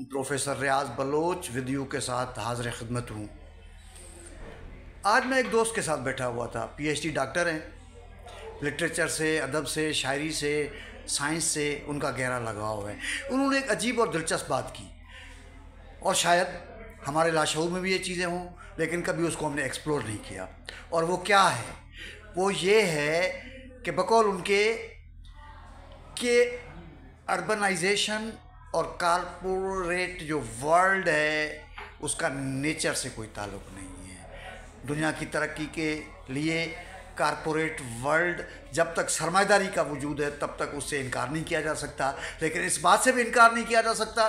Professor Riaz Baloch with you के साथ हाजिर खिदमत हूँ। आज मैं एक दोस्त के साथ बैठा हुआ था। पीएचडी डॉक्टर हैं, लिटरेचर से, अदब से, शायरी से, साइंस से उनका गहरा लगाव है। उन्होंने एक अजीब और दिलचस्प बात की, और शायद हमारे लाशऊर में भी ये चीज़ें हों, लेकिन कभी उसको हमने एक्सप्लोर नहीं किया। और वो क्या है? वो ये है कि बकौल उनके कि अर्बनाइजेशन और कारपोरेट जो वर्ल्ड है उसका नेचर से कोई ताल्लुक़ नहीं है। दुनिया की तरक्की के लिए कारपोरेट वर्ल्ड, जब तक सरमाएदारी का वजूद है तब तक उससे इनकार नहीं किया जा सकता। लेकिन इस बात से भी इनकार नहीं किया जा सकता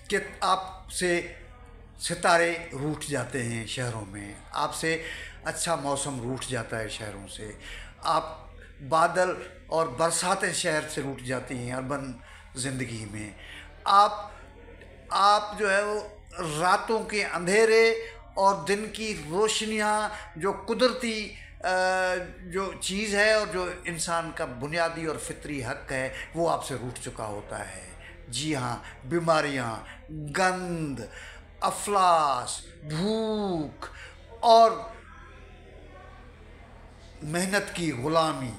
कि आपसे सितारे रूठ जाते हैं शहरों में, आपसे अच्छा मौसम रूठ जाता है शहरों से, आप बादल और बरसातें शहर से रूठ जाती हैं अर्बन ज़िंदगी में। आप जो है वो रातों के अंधेरे और दिन की रोशनियाँ, जो कुदरती जो चीज़ है और जो इंसान का बुनियादी और फितरी हक़ है, वो आपसे रूठ चुका होता है। जी हाँ, बीमारियाँ, गंद, अफलास, भूख और मेहनत की ग़ुलामी।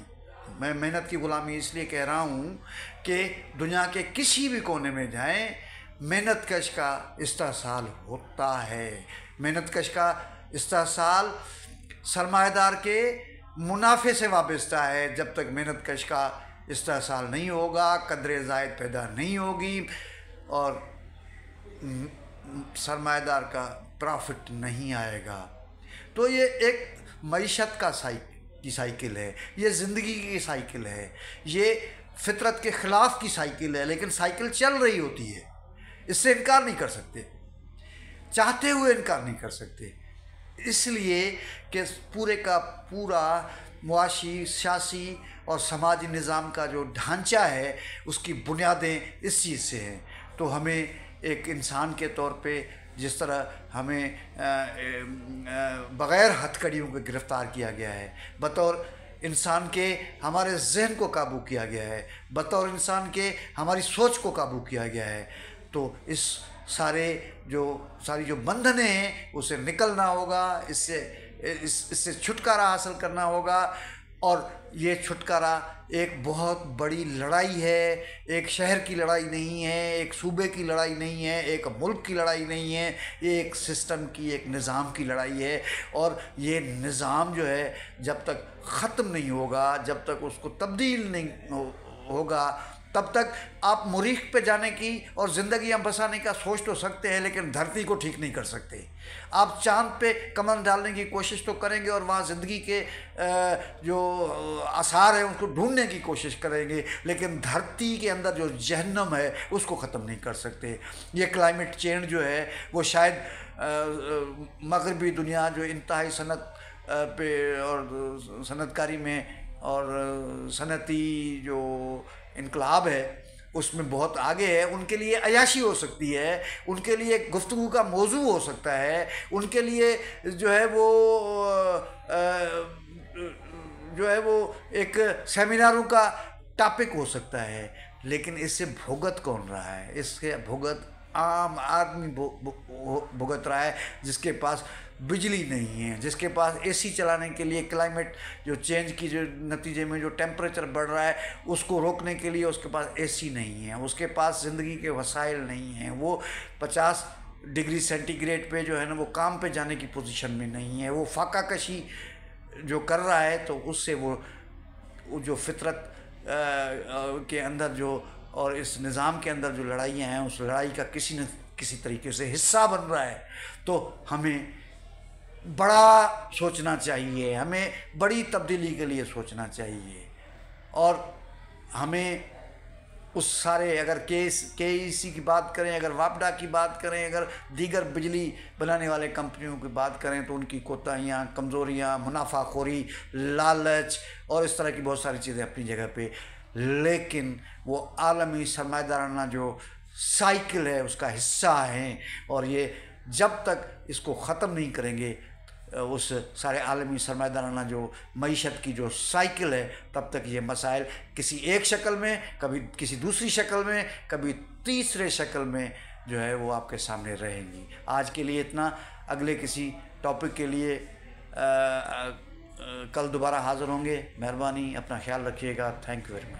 मैं मेहनत की ग़ुलामी इसलिए कह रहा हूँ कि दुनिया के किसी भी कोने में जाएं, मेहनत कश का इस्तेहसाल होता है। मेहनत कश का इस्तेहसाल सरमाएदार के मुनाफे से वाबस्ता है। जब तक मेहनत कश का इस्तेहसाल नहीं होगा, कदर ज़ायद पैदा नहीं होगी और सरमाएदार का प्रॉफिट नहीं आएगा। तो ये एक मईशत का साइकिल है, ये ज़िंदगी की साइकिल है, ये फितरत के ख़िलाफ़ की साइकिल है, लेकिन साइकिल चल रही होती है। इससे इनकार नहीं कर सकते, चाहते हुए इनकार नहीं कर सकते, इसलिए कि पूरे का पूरा मुआशी, सियासी और समाजी निज़ाम का जो ढांचा है उसकी बुनियादें इस चीज़ से हैं। तो हमें एक इंसान के तौर पे जिस तरह हमें बग़ैर हथकड़ियों के गिरफ़्तार किया गया है, बतौर इंसान के हमारे जहन को काबू किया गया है, बतौर इंसान के हमारी सोच को काबू किया गया है, तो इस सारी जो बंधनें हैं उससे निकलना होगा, इससे छुटकारा हासिल करना होगा। और ये छुटकारा एक बहुत बड़ी लड़ाई है, एक शहर की लड़ाई नहीं है, एक सूबे की लड़ाई नहीं है, एक मुल्क की लड़ाई नहीं है, ये एक सिस्टम की, एक निज़ाम की लड़ाई है। और ये निज़ाम जो है जब तक ख़त्म नहीं होगा, जब तक उसको तब्दील नहीं होगा, तब तक आप मरीख पे जाने की और ज़िंदगियाँ बसाने का सोच तो सकते हैं, लेकिन धरती को ठीक नहीं कर सकते। आप चाँद पे कमर डालने की कोशिश तो करेंगे और वहाँ ज़िंदगी के जो आसार हैं उनको ढूंढने की कोशिश करेंगे, लेकिन धरती के अंदर जो जहन्नम है उसको ख़त्म नहीं कर सकते। ये क्लाइमेट चेंज जो है वो शायद मगरबी दुनिया जो इंतहाई सनत पे और सनतकारी में और सनती जो इनकलाब है उसमें बहुत आगे है, उनके लिए अयाशी हो सकती है, उनके लिए गुफ्तगू का मौजू हो सकता है, उनके लिए जो है वो एक सेमिनारों का टॉपिक हो सकता है। लेकिन इससे भुगत कौन रहा है? इसके भुगत आम आदमी भुगत रहा है, जिसके पास बिजली नहीं है, जिसके पास एसी चलाने के लिए क्लाइमेट जो चेंज की जो नतीजे में जो टेम्परेचर बढ़ रहा है उसको रोकने के लिए उसके पास एसी नहीं है, उसके पास ज़िंदगी के वसाइल नहीं हैं, वो 50 डिग्री सेंटीग्रेड पे जो है ना वो काम पे जाने की पोजीशन में नहीं है, वो फाका कशी जो कर रहा है, तो उससे वो जो फितरत के अंदर जो और इस निज़ाम के अंदर जो लड़ाइयाँ हैं उस लड़ाई का किसी न किसी तरीके से हिस्सा बन रहा है। तो हमें बड़ा सोचना चाहिए, हमें बड़ी तब्दीली के लिए सोचना चाहिए। और हमें उस सारे अगर केईसी की बात करें, अगर वापडा की बात करें, अगर दीगर बिजली बनाने वाले कंपनियों की बात करें तो उनकी कोताहियाँ, कमज़ोरियाँ, मुनाफाखोरी, लालच और इस तरह की बहुत सारी चीज़ें अपनी जगह पे, लेकिन वो आलमी सरमाएदाराना जो साइकिल है उसका हिस्सा हैं। और ये जब तक इसको ख़त्म नहीं करेंगे उस सारे आलमी सरमाएदाराना जो मईशत की जो साइकिल है, तब तक ये मसाइल किसी एक शक्ल में, कभी किसी दूसरी शक्ल में, कभी तीसरे शक्ल में जो है वो आपके सामने रहेंगी। आज के लिए इतना, अगले किसी टॉपिक के लिए कल दोबारा हाज़िर होंगे। मेहरबानी, अपना ख्याल रखिएगा। Thank you very much.